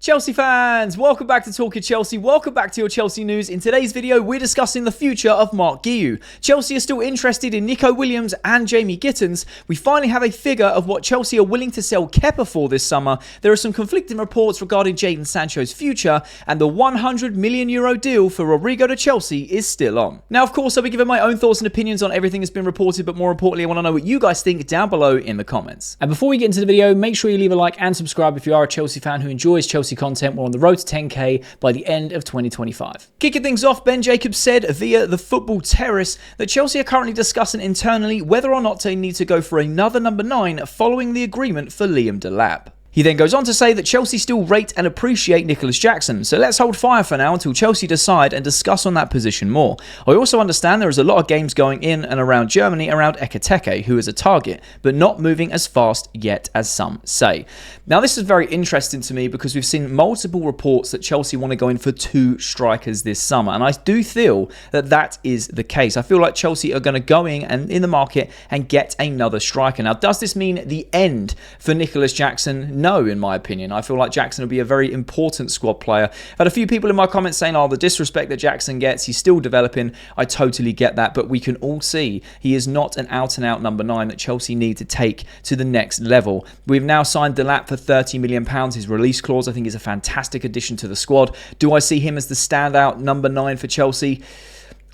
Chelsea fans, welcome back to Talking Chelsea. Welcome back to your Chelsea news. In today's video, we're discussing the future of Marc Guiu. Chelsea are still interested in Nico Williams and Jamie Gittens. We finally have a figure of what Chelsea are willing to sell Kepa for this summer. There are some conflicting reports regarding Jadon Sancho's future, and the €100 million deal for Rodrygo to Chelsea is still on. Now, of course, I'll be giving my own thoughts and opinions on everything that's been reported, but more importantly, I want to know what you guys think down below in the comments. And before we get into the video, make sure you leave a like and subscribe if you are a Chelsea fan who enjoys Chelsea content. We're on the road to 10k by the end of 2025. Kicking things off, Ben Jacobs said via the Football Terrace that Chelsea are currently discussing internally whether or not they need to go for another number 9 following the agreement for Liam Delap. He then goes on to say that Chelsea still rate and appreciate Nicolas Jackson, so let's hold fire for now until Chelsea decide and discuss on that position more. I also understand there is a lot of games going in and around Germany around Ekitike, who is a target, but not moving as fast yet as some say. Now this is very interesting to me because we've seen multiple reports that Chelsea want to go in for 2 strikers this summer, and I do feel that that is the case. I feel like Chelsea are going to go in the market and get another striker. Now, does this mean the end for Nicolas Jackson? No, in my opinion. I feel like Jackson will be a very important squad player. I've had a few people in my comments saying, oh, the disrespect that Jackson gets, he's still developing. I totally get that, but we can all see he is not an out-and-out number 9 that Chelsea need to take to the next level. We've now signed Delap for £30 million. His release clause, I think, is a fantastic addition to the squad. Do I see him as the standout number 9 for Chelsea?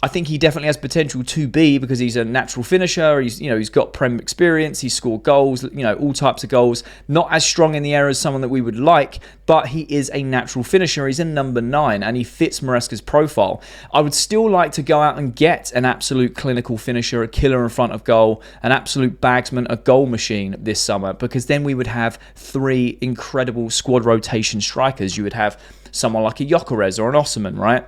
I think he definitely has potential to be, because he's a natural finisher. He's got Prem experience. He's scored goals, all types of goals. Not as strong in the air as someone that we would like, but he is a natural finisher. He's a number 9 and he fits Maresca's profile. I would still like to go out and get an absolute clinical finisher, a killer in front of goal, an absolute bagsman, a goal machine this summer, because then we would have 3 incredible squad rotation strikers. You would have someone like a Gyokeres or an Osman, right?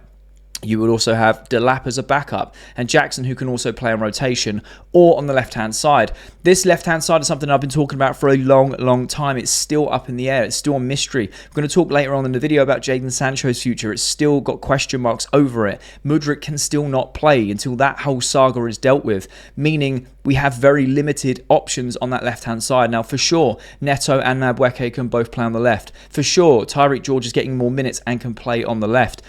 You would also have Delap as a backup and Jackson, who can also play on rotation or on the left-hand side. This left-hand side is something I've been talking about for a long time. It's still up in the air. It's still a mystery. We're going to talk later on in the video about Jadon Sancho's future. It's still got question marks over it. Mudryk can still not play until that whole saga is dealt with, meaning we have very limited options on that left-hand side. Now, for sure, Neto and Madueke can both play on the left. For sure, Tyreek George is getting more minutes and can play on the left.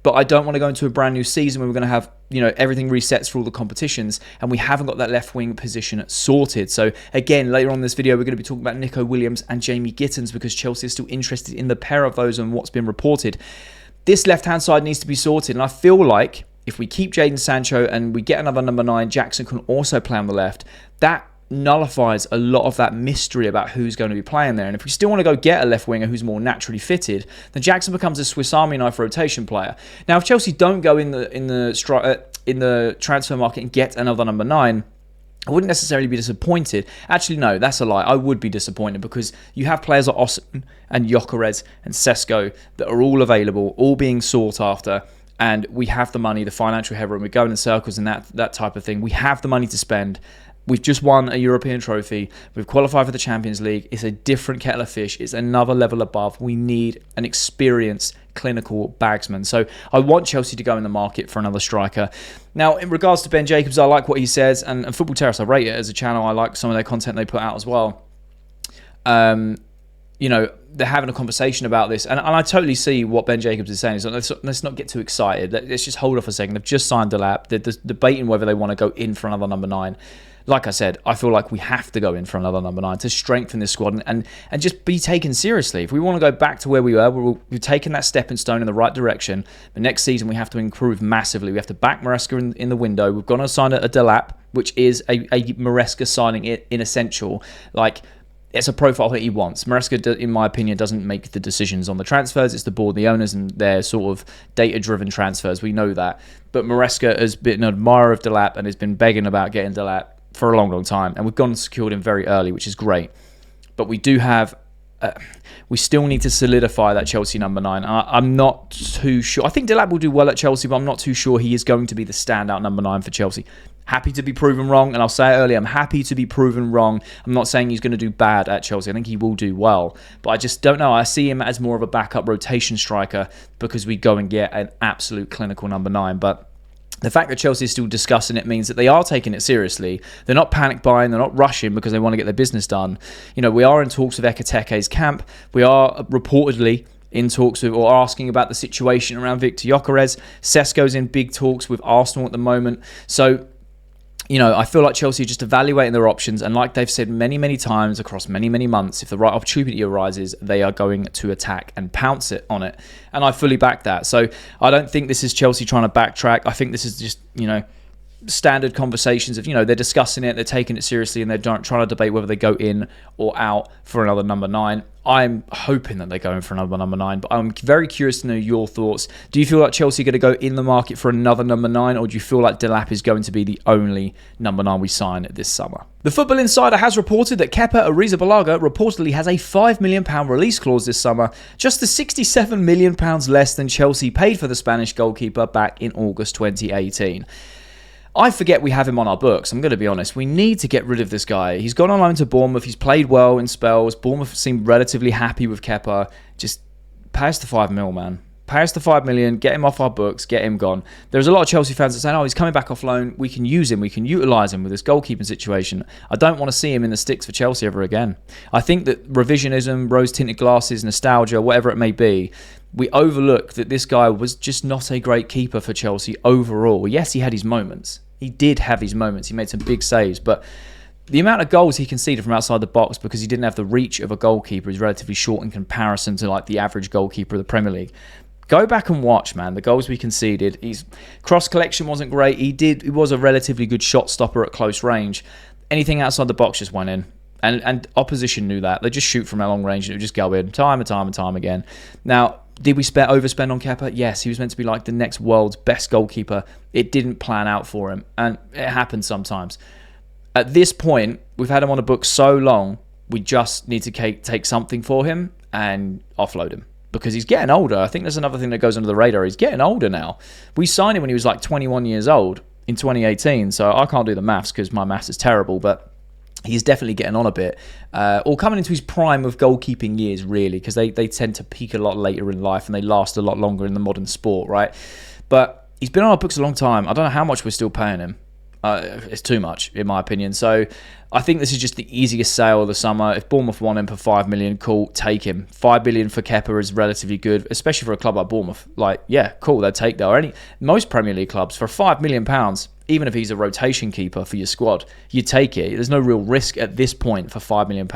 But I don't want to go into a brand new season where we're going to have, everything resets for all the competitions and we haven't got that left wing position sorted. So again, later on in this video, we're going to be talking about Nico Williams and Jamie Gittens, because Chelsea is still interested in the pair of those and what's been reported. This left-hand side needs to be sorted. And I feel like if we keep Jadon Sancho and we get another number 9, Jackson can also play on the left. That nullifies a lot of that mystery about who's going to be playing there. And if we still want to go get a left winger who's more naturally fitted, then Jackson becomes a Swiss Army knife rotation player. Now, if Chelsea don't go in the transfer market and get another number 9, I wouldn't necessarily be disappointed. Actually, no, that's a lie. I would be disappointed, because you have players like Osman and Gyokeres and Sesko that are all available, all being sought after. And we have the money, the financial headroom. We're going in circles and that type of thing. We have the money to spend. We've just won a European trophy. We've qualified for the Champions League. It's a different kettle of fish. It's another level above. We need an experienced clinical bagsman. So I want Chelsea to go in the market for another striker. Now, in regards to Ben Jacobs, I like what he says. And Football Terrace, I rate it as a channel. I like some of their content they put out as well. They're having a conversation about this, and I totally see what Ben Jacobs is saying. So let's not get too excited. Let's just hold off a second. They've just signed Delap. They're debating whether they want to go in for another number 9. Like I said, I feel like we have to go in for another number 9 to strengthen this squad and just be taken seriously. If we want to go back to where we were, we've taken that stepping stone in the right direction. But next season, we have to improve massively. We have to back Maresca in the window. We've got to sign a Delap, which is a Maresca signing in essential. It's a profile that he wants. Maresca, in my opinion, doesn't make the decisions on the transfers. It's the board, the owners, and their sort of data-driven transfers. We know that. But Maresca has been an admirer of Delap and has been begging about getting Delap for a long time. And we've gone and secured him very early, which is great. But we do have... we still need to solidify that Chelsea number 9. I'm not too sure. I think Delap will do well at Chelsea, but I'm not too sure he is going to be the standout number 9 for Chelsea. Happy to be proven wrong, and I'll say it earlier, I'm happy to be proven wrong. I'm not saying he's going to do bad at Chelsea. I think he will do well, but I just don't know. I see him as more of a backup rotation striker because we go and get an absolute clinical number 9, but the fact that Chelsea is still discussing it means that they are taking it seriously. They're not panic buying. They're not rushing because they want to get their business done. We are in talks with Ekiteke's camp. We are reportedly in talks with, or asking about the situation around Viktor Gyokeres. Sesko's in big talks with Arsenal at the moment. So, you know, I feel like Chelsea are just evaluating their options, and like they've said many, many times across many, many months, if the right opportunity arises, they are going to attack and pounce on it. And I fully back that. So I don't think this is Chelsea trying to backtrack. I think this is just, you know, standard conversations of, you know, they're discussing it, they're taking it seriously, and they're trying to debate whether they go in or out for another number 9. I'm hoping that they go in for another number 9, but I'm very curious to know your thoughts. Do you feel like Chelsea are going to go in the market for another number 9, or do you feel like Delap is going to be the only number 9 we sign this summer? The Football Insider has reported that Kepa Arrizabalaga reportedly has a £5 million release clause this summer, just the £67 million less than Chelsea paid for the Spanish goalkeeper back in August 2018. I forget we have him on our books. I'm going to be honest. We need to get rid of this guy. He's gone on loan to Bournemouth. He's played well in spells. Bournemouth seemed relatively happy with Kepa. Just pay us the $5 million, man. Pay us the $5 million. Get him off our books. Get him gone. There's a lot of Chelsea fans that say, "Oh, he's coming back off loan. We can use him. We can utilise him with this goalkeeping situation." I don't want to see him in the sticks for Chelsea ever again. I think that revisionism, rose-tinted glasses, nostalgia, whatever it may be, we overlook that this guy was just not a great keeper for Chelsea overall. Yes, he had his moments. He did have his moments. He made some big saves, but the amount of goals he conceded from outside the box because he didn't have the reach of a goalkeeper is relatively short in comparison to like the average goalkeeper of the Premier League. Go back and watch, man. The goals we conceded. His cross collection wasn't great. He was a relatively good shot stopper at close range. Anything outside the box just went in. And opposition knew that. They just shoot from a long range and it would just go in time and time and time again. Now, did we overspend on Kepa? Yes, he was meant to be like the next world's best goalkeeper. It didn't plan out for him, and it happens sometimes. At this point, we've had him on the book so long, we just need to take something for him and offload him because he's getting older. I think there's another thing that goes under the radar. He's getting older now. We signed him when he was like 21 years old in 2018, so I can't do the maths because my maths is terrible, but he's definitely getting on a bit, or coming into his prime of goalkeeping years, really, because they tend to peak a lot later in life and they last a lot longer in the modern sport, right? But he's been on our books a long time. I don't know how much we're still paying him. It's too much, in my opinion. So I think this is just the easiest sale of the summer. If Bournemouth want him for $5 million, cool, take him. $5 million for Kepa is relatively good, especially for a club like Bournemouth. Like, yeah, cool, they'll take that. Or most Premier League clubs, for £5 million, even if he's a rotation keeper for your squad, you take it. There's no real risk at this point for £5 million.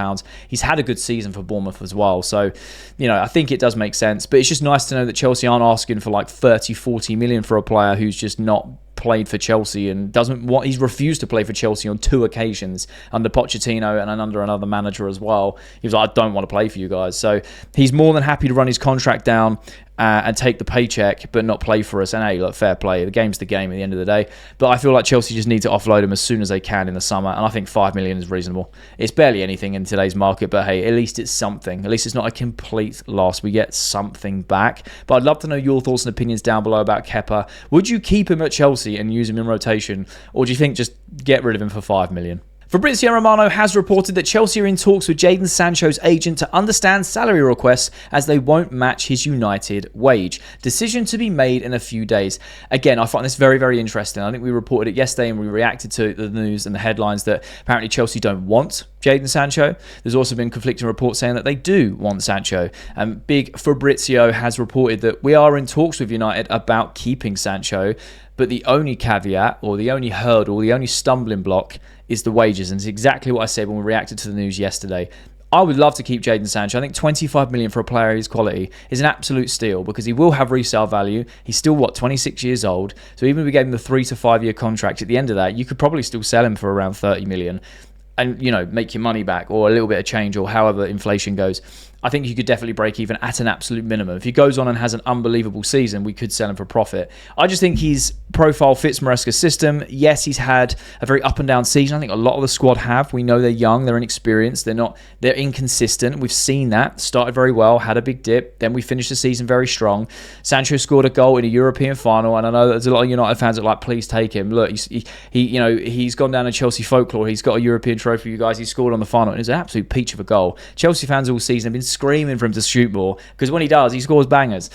He's had a good season for Bournemouth as well. So, you know, I think it does make sense. But it's just nice to know that Chelsea aren't asking for like 30, 40 million for a player who's just not played for Chelsea and he's refused to play for Chelsea on 2 occasions under Pochettino and under another manager as well. He was like, "I don't want to play for you guys." So he's more than happy to run his contract down and take the paycheck, but not play for us. And hey, look, fair play. The game's the game at the end of the day. But I feel like Chelsea just need to offload him as soon as they can in the summer. And I think $5 million is reasonable. It's barely anything in today's market, but hey, at least it's something. At least it's not a complete loss. We get something back. But I'd love to know your thoughts and opinions down below about Kepa. Would you keep him at Chelsea and use him in rotation? Or do you think just get rid of him for $5 million? Fabrizio Romano has reported that Chelsea are in talks with Jadon Sancho's agent to understand salary requests as they won't match his United wage. Decision to be made in a few days. Again, I find this very, very interesting. I think we reported it yesterday and we reacted to the news and the headlines that apparently Chelsea don't want Jadon Sancho. There's also been conflicting reports saying that they do want Sancho. Big Fabrizio has reported that we are in talks with United about keeping Sancho, but the only caveat or the only hurdle, the only stumbling block is the wages. And it's exactly what I said when we reacted to the news yesterday. I would love to keep Jadon Sancho. I think 25 million for a player of his quality is an absolute steal because he will have resale value. He's still, 26 years old. So even if we gave him the 3 to 5 year contract, at the end of that, you could probably still sell him for around 30 million and, you know, make your money back or a little bit of change or however inflation goes. I think you could definitely break even at an absolute minimum. If he goes on and has an unbelievable season, we could sell him for profit. I just think his profile fits Maresca's system. Yes, he's had a very up and down season. I think a lot of the squad have. We know they're young, they're inexperienced, they're inconsistent. We've seen that. Started very well, had a big dip, then we finished the season very strong. Sancho scored a goal in a European final, and I know there's a lot of United fans that are like, please take him. Look, he's gone down in Chelsea folklore. He's got a European trophy for you guys. He scored on the final. It was an absolute peach of a goal. Chelsea fans all season have been screaming for him to shoot more because when he does, he scores bangers.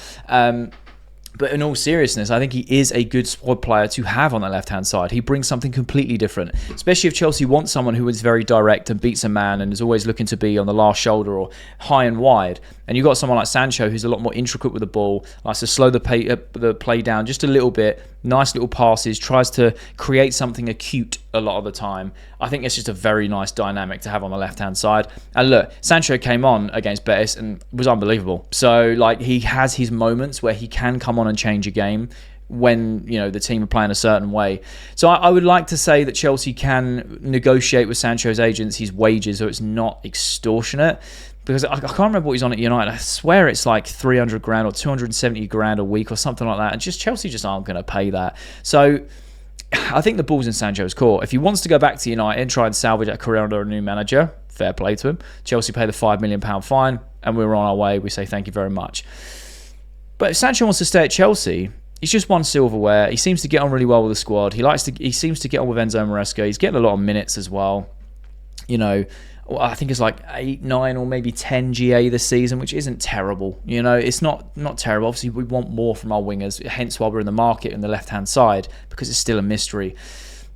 But in all seriousness, I think he is a good squad player to have on the left-hand side. He brings something completely different, especially if Chelsea want someone who is very direct and beats a man and is always looking to be on the last shoulder or high and wide. And you've got someone like Sancho who's a lot more intricate with the ball, likes to slow the play down just a little bit, nice little passes, tries to create something acute a lot of the time. I think it's just a very nice dynamic to have on the left-hand side. And look, Sancho came on against Betis and was unbelievable. So, like, he has his moments where he can come on and change a game when, you know, the team are playing a certain way. So I would like to say that Chelsea can negotiate with Sancho's agents his wages so it's not extortionate. Because I can't remember what he's on at United. I swear it's like 300 grand or 270 grand a week or something like that. And Chelsea just aren't going to pay that. So I think the ball's in Sancho's court. If he wants to go back to United and try and salvage a career under a new manager, fair play to him. Chelsea pay the £5 million fine and we're on our way. We say thank you very much. But if Sancho wants to stay at Chelsea, he's just won silverware. He seems to get on really well with the squad. He seems to get on with Enzo Maresca. He's getting a lot of minutes as well. You know, I think it's like 8, 9 or maybe 10 GA this season, which isn't terrible. You know, it's not terrible. Obviously, we want more from our wingers, hence why we're in the market on the left-hand side, because it's still a mystery.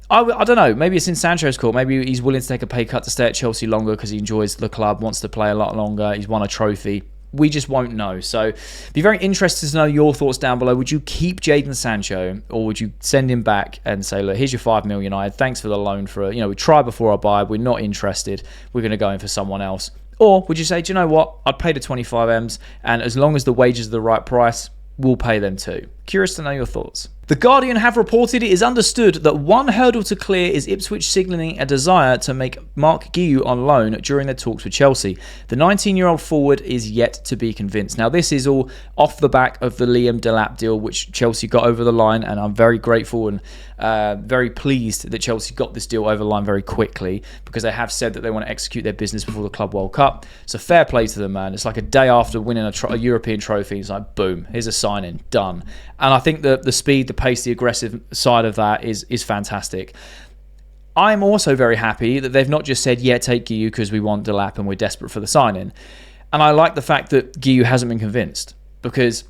I don't know. Maybe it's in Sancho's court. Maybe he's willing to take a pay cut to stay at Chelsea longer because he enjoys the club, wants to play a lot longer. He's won a trophy. We just won't know. So be very interested to know your thoughts down below. Would you keep Jadon Sancho or would you send him back and say, look, here's your $5 million. Thanks for the loan for, you know, we tried before I buy. We're not interested. We're going to go in for someone else. Or would you say, do you know what? I'd pay the 25 M's and as long as the wages are the right price, we'll pay them too. Curious to know your thoughts. The Guardian have reported it is understood that one hurdle to clear is Ipswich signalling a desire to make Marc Guiu on loan during their talks with Chelsea. The 19-year-old forward is yet to be convinced. Now, this is all off the back of the Liam Delap deal, which Chelsea got over the line, and I'm very grateful and very pleased that Chelsea got this deal over the line very quickly because they have said that they want to execute their business before the Club World Cup. So fair play to them, man. It's like a day after winning a European trophy. It's like, boom, here's a signing, done. And I think the speed, the pace, the aggressive side of that is fantastic. I'm also very happy that they've not just said, yeah, take Guiu because we want Delap and we're desperate for the signing. And I like the fact that Guiu hasn't been convinced because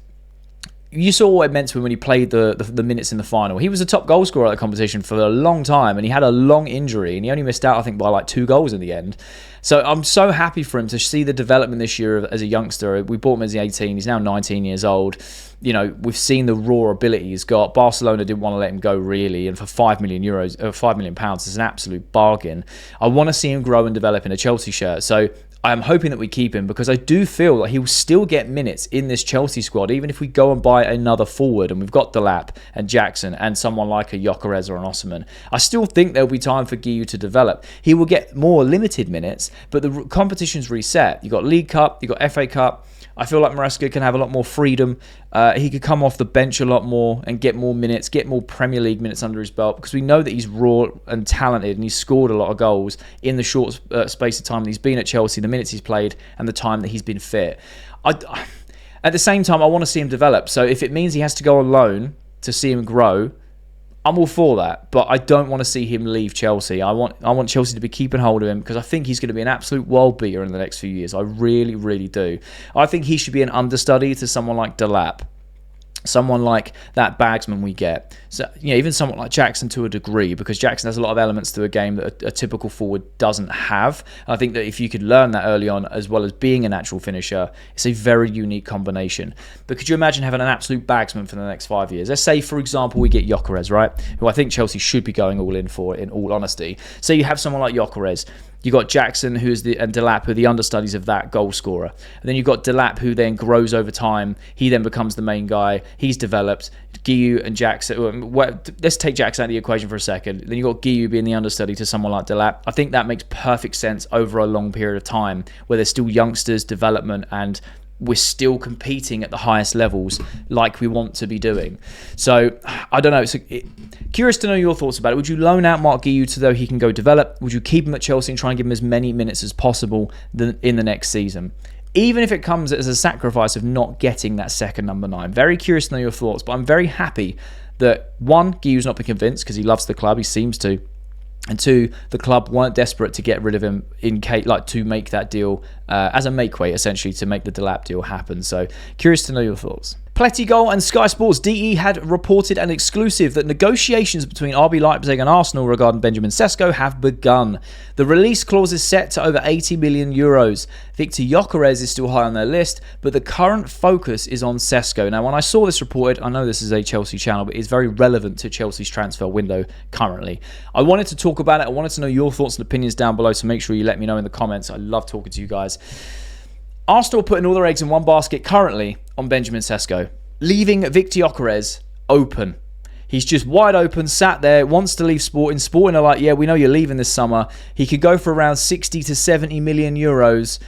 you saw what it meant to him when he played the minutes in the final. He was a top goal scorer at the competition for a long time and he had a long injury and he only missed out, I think, by like 2 goals in the end. So I'm so happy for him to see the development this year as a youngster. We bought him as 18. He's now 19 years old. You know, we've seen the raw ability he's got. Barcelona didn't want to let him go really, and for £5 million, £5 million is an absolute bargain. I want to see him grow and develop in a Chelsea shirt. So I'm hoping that we keep him because I do feel like he will still get minutes in this Chelsea squad, even if we go and buy another forward and we've got Delap and Jackson and someone like a Gyokeres or an Osimhen. I still think there'll be time for Guiu to develop. He will get more limited minutes, but the competition's reset. You've got League Cup, you've got FA Cup. I feel like Maresca can have a lot more freedom. He could come off the bench a lot more and get more minutes, get more Premier League minutes under his belt because we know that he's raw and talented and he's scored a lot of goals in the short space of time that he's been at Chelsea, the minutes he's played and the time that he's been fit. At the same time, I want to see him develop. So if it means he has to go on loan to see him grow, I'm all for that, but I don't want to see him leave Chelsea. I want Chelsea to be keeping hold of him because I think he's going to be an absolute world beater in the next few years. I really, really do. I think he should be an understudy to someone like Delap, someone like that Bagsman we get. So, you know, even someone like Jackson to a degree, because Jackson has a lot of elements to a game that a typical forward doesn't have. I think that if you could learn that early on, as well as being a natural finisher, it's a very unique combination. But could you imagine having an absolute Bagsman for the next 5 years? Let's say, for example, we get Gyokeres, right? Who I think Chelsea should be going all in for, in all honesty. So you have someone like Gyokeres. You got Jackson, and Delap, who are the understudies of that goal scorer. And then you've got Delap, who then grows over time. He then becomes the main guy. He's developed. Guiu and Jackson. Let's take Jackson out of the equation for a second. Then you've got Guiu being the understudy to someone like Delap. I think that makes perfect sense over a long period of time, where there's still youngsters, development, and we're still competing at the highest levels like we want to be doing. So, I don't know. Curious to know your thoughts about it. Would you loan out Marc Guiu so he can go develop? Would you keep him at Chelsea and try and give him as many minutes as possible in the next season? Even if it comes as a sacrifice of not getting that second number 9. Very curious to know your thoughts, but I'm very happy that, one, Guiu's not been convinced because he loves the club, he seems to. And 2, the club weren't desperate to get rid of him to make that deal as a make-weight, essentially, to make the Delap deal happen. So, curious to know your thoughts. Plettigol and Sky Sports DE had reported an exclusive that negotiations between RB Leipzig and Arsenal regarding Benjamin Sesko have begun. The release clause is set to over 80 million euros. Viktor Gyokeres is still high on their list, but the current focus is on Sesko. Now, when I saw this reported, I know this is a Chelsea channel, but it's very relevant to Chelsea's transfer window currently. I wanted to talk about it. I wanted to know your thoughts and opinions down below, so make sure you let me know in the comments. I love talking to you guys. Arsenal are putting all their eggs in one basket currently on Benjamin Sesko, leaving Viktor Gyokeres open. He's just wide open, sat there, wants to leave Sporting. Sporting are like, yeah, we know you're leaving this summer. He could go for around 60 to 70 million euros.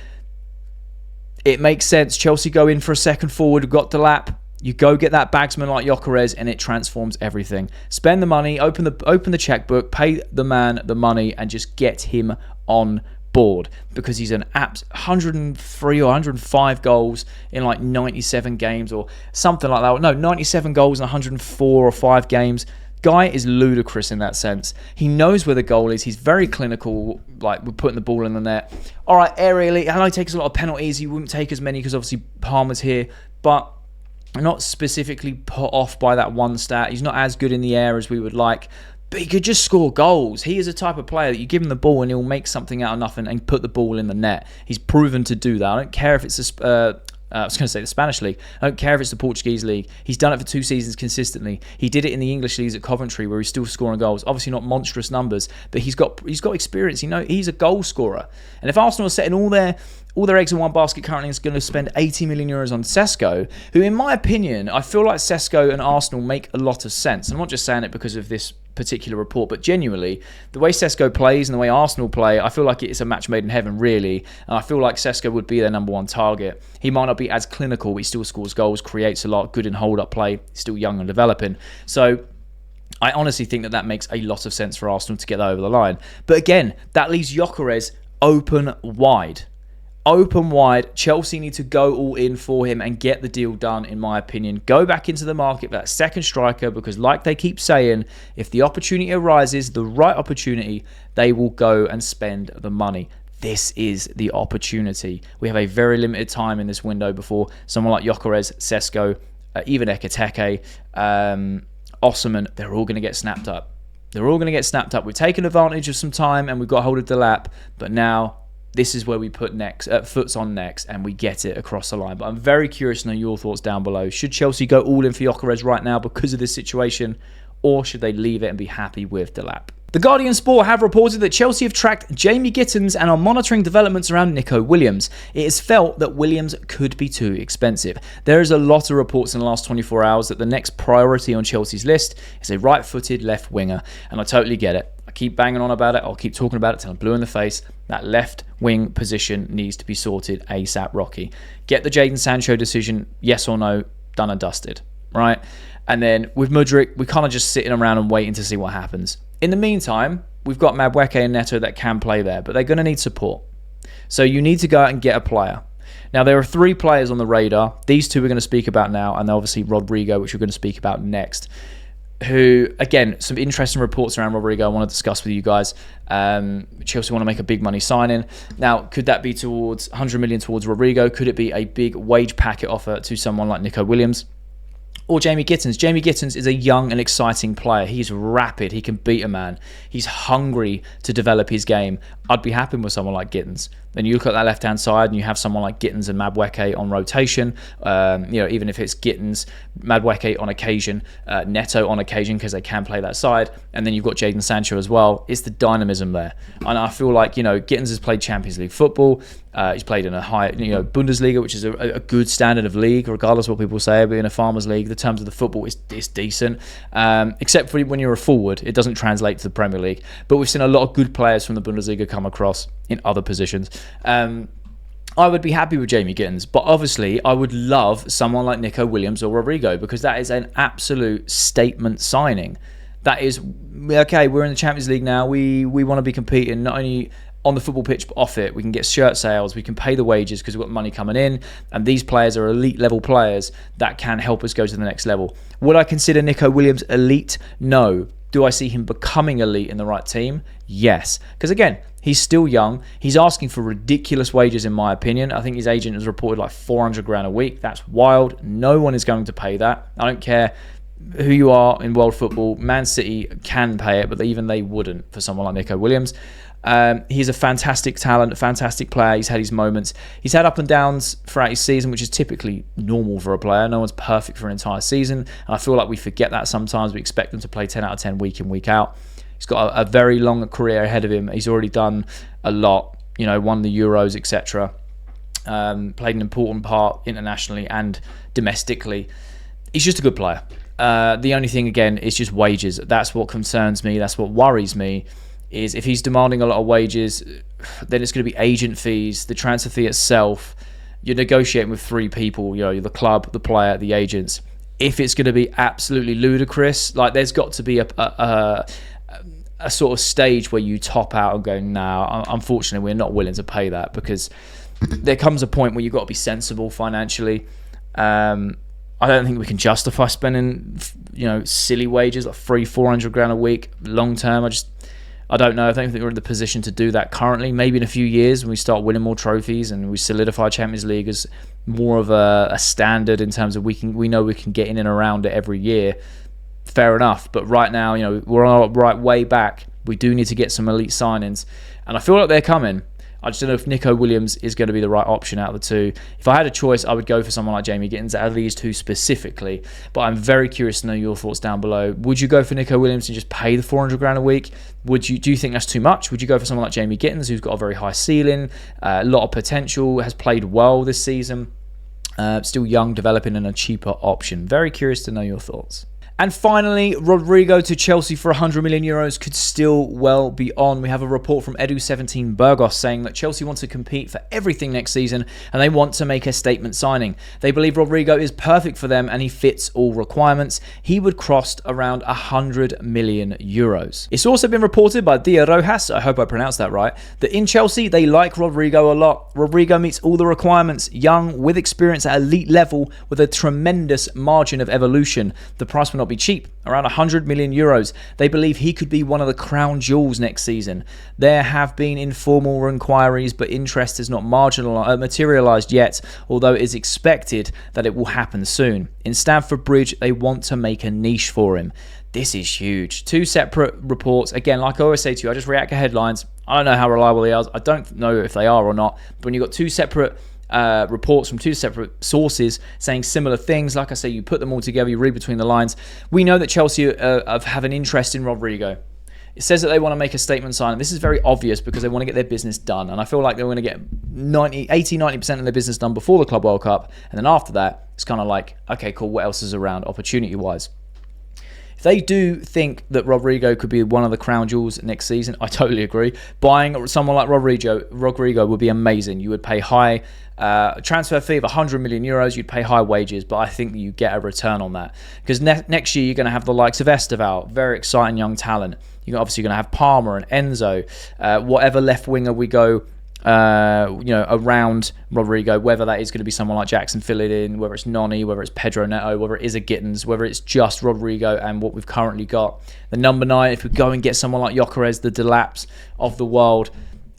It makes sense. Chelsea go in for a second forward, got Delap. You go get that bagsman like Gyokeres, and it transforms everything. Spend the money, open the checkbook, pay the man the money, and just get him on board, because he's an 103 or 105 goals in like 97 games or something like that. No, 97 goals in 104 or 5 games. Guy is ludicrous in that sense. He knows where the goal is. He's very clinical, like we're putting the ball in the net. All right, aerially, I know he takes a lot of penalties. He wouldn't take as many because obviously Palmer's here, but not specifically put off by that one stat. He's not as good in the air as we would like, but he could just score goals. He is a type of player that you give him the ball and he'll make something out of nothing and put the ball in the net. He's proven to do that. I don't care if it's I was going to say the Spanish league. I don't care if it's the Portuguese league. He's done it for 2 seasons consistently. He did it in the English leagues at Coventry, where he's still scoring goals. Obviously not monstrous numbers, but he's got experience. You know, he's a goal scorer. And if Arsenal are setting all their eggs in one basket currently, is going to spend 80 million euros on Sesko, who, in my opinion, I feel like Sesko and Arsenal make a lot of sense. I'm not just saying it because of this particular report, but genuinely, the way Sesko plays and the way Arsenal play, I feel like it's a match made in heaven, really. And I feel like Sesko would be their number one target. He might not be as clinical, but he still scores goals, creates a lot, good in hold-up play, still young and developing. So I honestly think that makes a lot of sense for Arsenal to get that over the line. But again, that leaves Gyokeres open wide. Open wide. Chelsea need to go all in for him and get the deal done, in my opinion. Go back into the market for that second striker, because like they keep saying, if the opportunity arises, the right opportunity, they will go and spend the money. This is the opportunity. We have a very limited time in this window before someone like Gyokeres, Sesko, even Ekiteke, Osman, they're all going to get snapped up. They're all going to get snapped up. We've taken advantage of some time and we've got hold of the lap, but now this is where we put foots on next and we get it across the line. But I'm very curious to know your thoughts down below. Should Chelsea go all in for Gyokeres right now because of this situation, or should they leave it and be happy with Delap? The Guardian Sport have reported that Chelsea have tracked Jamie Gittens and are monitoring developments around Nico Williams. It is felt that Williams could be too expensive. There is a lot of reports in the last 24 hours that the next priority on Chelsea's list is a right-footed left winger, and I totally get it. I keep banging on about it. I'll keep talking about it till I'm blue in the face. That left wing position needs to be sorted ASAP, Rocky. Get the Jadon Sancho decision, yes or no, done and dusted, right? And then with Mudryk, we're kind of just sitting around and waiting to see what happens. In the meantime, we've got Madueke and Neto that can play there, but they're going to need support. So you need to go out and get a player. Now, there are 3 players on the radar. These 2 we're going to speak about now, and obviously Rodrygo, which we're going to speak about next. Who, again, some interesting reports around Rodrygo I want to discuss with you guys. Chelsea want to make a big money signing. Now, could that be towards 100 million towards Rodrygo? Could it be a big wage packet offer to someone like Nico Williams? Or Jamie Gittens. Jamie Gittens is a young and exciting player. He's rapid. He can beat a man. He's hungry to develop his game. I'd be happy with someone like Gittens. Then you look at that left-hand side and you have someone like Gittens and Madueke on rotation. Even if it's Gittens, Madueke on occasion, Neto on occasion because they can play that side. And then you've got Jadon Sancho as well. It's the dynamism there. And I feel like, Gittens has played Champions League football. He's played in a high, Bundesliga, which is a good standard of league, regardless of what people say. But in a farmers league, the terms of the football is decent, except for when you're a forward, it doesn't translate to the Premier League. But we've seen a lot of good players from the Bundesliga come across in other positions. I would be happy with Jamie Gittens, but obviously I would love someone like Nico Williams or Rodrygo, because that is an absolute statement signing. That is, okay, we're in the Champions League now. We want to be competing not only on the football pitch, but off it. We can get shirt sales. We can pay the wages because we've got money coming in. And these players are elite level players that can help us go to the next level. Would I consider Nico Williams elite? No. Do I see him becoming elite in the right team? Yes. Because again, He's still young. He's asking for ridiculous wages, in my opinion. I think his agent has reported like 400 grand a week. That's wild. No one is going to pay that. I don't care who you are in world football. Man City can pay it, but even they wouldn't for someone like Nico Williams. He's a fantastic talent, a fantastic player. He's had his moments. He's had up and downs throughout his season, which is typically normal for a player. No one's perfect for an entire season. And I feel like we forget that sometimes. We expect them to play 10 out of 10 week in, week out. He's got a very long career ahead of him. He's already done a lot, won the Euros, etc. Played an important part internationally and domestically. He's just a good player. The only thing, again, is just wages. That's what concerns me. That's what worries me, is if he's demanding a lot of wages, then it's going to be agent fees, the transfer fee itself. You're negotiating with three people, you're the club, the player, the agents. If it's going to be absolutely ludicrous, like there's got to be a sort of stage where you top out and go, nah, unfortunately, we're not willing to pay that, because there comes a point where you've got to be sensible financially. I don't think we can justify spending, silly wages like 400 grand a week long term. I don't know. I don't think we're in the position to do that currently. Maybe in a few years when we start winning more trophies and we solidify Champions League as more of a standard in terms of we know we can get in and around it every year. Fair enough. But right now, we're on our right way back. We do need to get some elite signings, and I feel like they're coming. I just don't know if Nico Williams is going to be the right option out of the two. If I had a choice, I would go for someone like Jamie Gittens, at these two specifically. But I'm very curious to know your thoughts down below. Would you go for Nico Williams and just pay the 400 grand a week? Do you think that's too much? Would you go for someone like Jamie Gittens, who's got a very high ceiling, a lot of potential, has played well this season, still young, developing, and a cheaper option? Very curious to know your thoughts. And finally, Rodrygo to Chelsea for 100 million euros could still well be on. We have a report from Edu17 Burgos saying that Chelsea want to compete for everything next season and they want to make a statement signing. They believe Rodrygo is perfect for them and he fits all requirements. He would cost around 100 million euros. It's also been reported by Dia Rojas, I hope I pronounced that right, that in Chelsea they like Rodrygo a lot. Rodrygo meets all the requirements, young, with experience at elite level, with a tremendous margin of evolution. The price will not be cheap, around 100 million euros. They believe he could be one of the crown jewels next season. There have been informal inquiries, but interest has not materialised yet, although it is expected that it will happen soon. In Stamford Bridge, they want to make a niche for him. This is huge. Two separate reports. Again, like I always say to you, I just react to headlines. I don't know how reliable they are. I don't know if they are or not. But when you've got two separate reports from two separate sources saying similar things, like I say, you put them all together, you read between the lines. We know that Chelsea have an interest in Rodrygo. It says that they want to make a statement sign. This is very obvious because they want to get their business done. And I feel like they're going to get 80-90% of their business done before the Club World Cup. And then after that, it's kind of like, okay, cool, what else is around opportunity-wise? If they do think that Rodrygo could be one of the crown jewels next season, I totally agree. Buying someone like Rodrygo would be amazing. You would pay high transfer fee of 100 million euros. You'd pay high wages, but I think that you get a return on that. Because next year, you're going to have the likes of Esteval, very exciting young talent. You're obviously going to have Palmer and Enzo. Whatever left winger we go around Rodrygo, whether that is going to be someone like Jackson fill it in, whether it's Noni, whether it's Pedro Neto, whether it is a Gittens, whether it's just Rodrygo and what we've currently got. The number 9, if we go and get someone like Gyokeres, the Delaps of the world,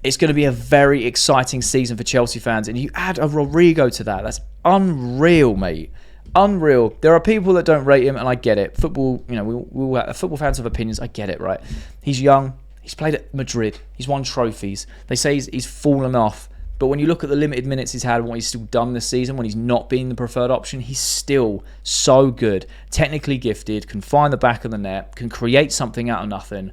it's going to be a very exciting season for Chelsea fans. And you add a Rodrygo to that, that's unreal, mate. Unreal. There are people that don't rate him, and I get it. Football, football fans have opinions. I get it, right? He's young. He's played at Madrid. He's won trophies. They say he's fallen off. But when you look at the limited minutes he's had and what he's still done this season, when he's not been the preferred option, he's still so good. Technically gifted, can find the back of the net, can create something out of nothing.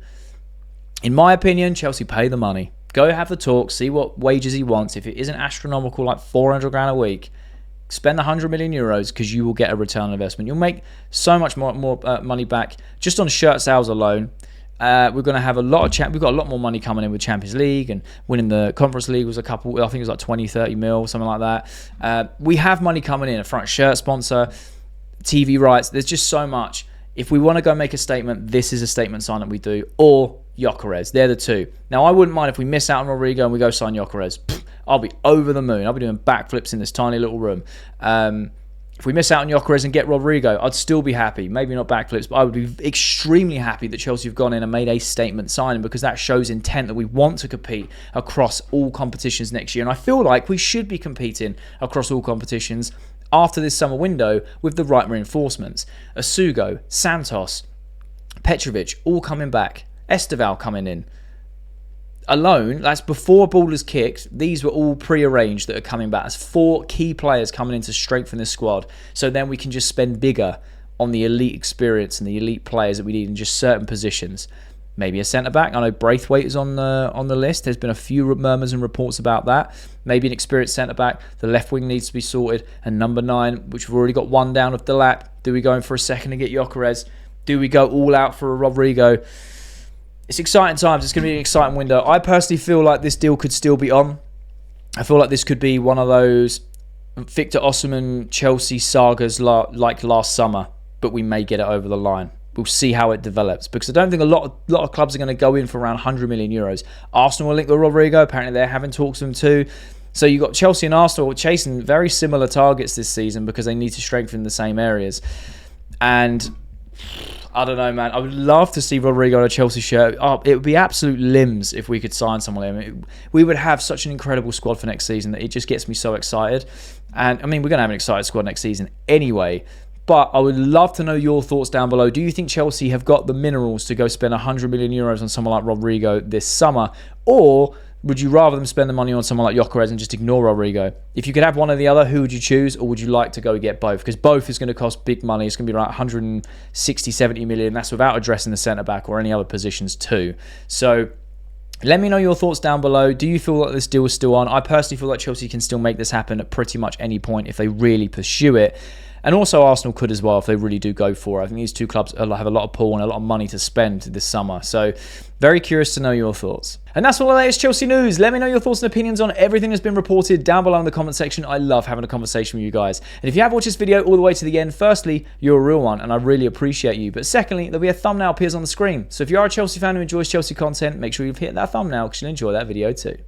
In my opinion, Chelsea pay the money. Go have the talk, see what wages he wants. If it isn't astronomical, like 400 grand a week, spend 100 million euros because you will get a return on investment. You'll make so much more money back just on shirt sales alone. We're going to have we've got a lot more money coming in with Champions League, and winning the Conference League was I think it was like 20-30 mil, something like that. We have money coming in, a front shirt sponsor, TV rights. There's just so much. If we want to go make a statement, this is a statement sign that we do, or Gyokeres. They're the two. Now, I wouldn't mind if we miss out on Rodrygo and we go sign Gyokeres. I'll be over the moon. I'll be doing backflips in this tiny little room. If we miss out on Gyokeres and get Rodrygo, I'd still be happy. Maybe not backflips, but I would be extremely happy that Chelsea have gone in and made a statement signing, because that shows intent that we want to compete across all competitions next year. And I feel like we should be competing across all competitions after this summer window with the right reinforcements. Asugo, Santos, Petrovic, all coming back. Esteval coming in. Alone, that's before a ball is kicked. These were all pre-arranged that are coming back. There's 4 key players coming in to strengthen this squad. So then we can just spend bigger on the elite experience and the elite players that we need in just certain positions. Maybe a centre-back. I know Braithwaite is on the list. There's been a few murmurs and reports about that. Maybe an experienced centre-back. The left wing needs to be sorted. And number 9, which we've already got one down of Delap. Do we go in for a second and get Gyokeres? Do we go all out for a Rodrygo? It's exciting times. It's going to be an exciting window. I personally feel like this deal could still be on. I feel like this could be one of those Victor Osimhen Chelsea sagas like last summer, but we may get it over the line. We'll see how it develops, because I don't think a lot of clubs are going to go in for around 100 million euros. Arsenal will link with Rodrygo. Apparently they're having talks with him too. So you've got Chelsea and Arsenal chasing very similar targets this season because they need to strengthen the same areas. And I don't know, man. I would love to see Rodrygo on a Chelsea shirt. Oh, it would be absolute limbs if we could sign someone like him. We would have such an incredible squad for next season that it just gets me so excited. And I mean, we're going to have an excited squad next season anyway. But I would love to know your thoughts down below. Do you think Chelsea have got the minerals to go spend 100 million euros on someone like Rodrygo this summer? Or would you rather them spend the money on someone like Gyokeres and just ignore Rodrygo? If you could have one or the other, who would you choose? Or would you like to go get both? Because both is going to cost big money. It's going to be like 160, 70 million. That's without addressing the centre-back or any other positions too. So let me know your thoughts down below. Do you feel like this deal is still on? I personally feel like Chelsea can still make this happen at pretty much any point if they really pursue it. And also Arsenal could as well if they really do go for it. I think these two clubs have a lot of pull and a lot of money to spend this summer. So very curious to know your thoughts. And that's all the latest Chelsea news. Let me know your thoughts and opinions on everything that's been reported down below in the comment section. I love having a conversation with you guys. And if you have watched this video all the way to the end, firstly, you're a real one and I really appreciate you. But secondly, there'll be a thumbnail appears on the screen. So if you are a Chelsea fan who enjoys Chelsea content, make sure you've hit that thumbnail because you'll enjoy that video too.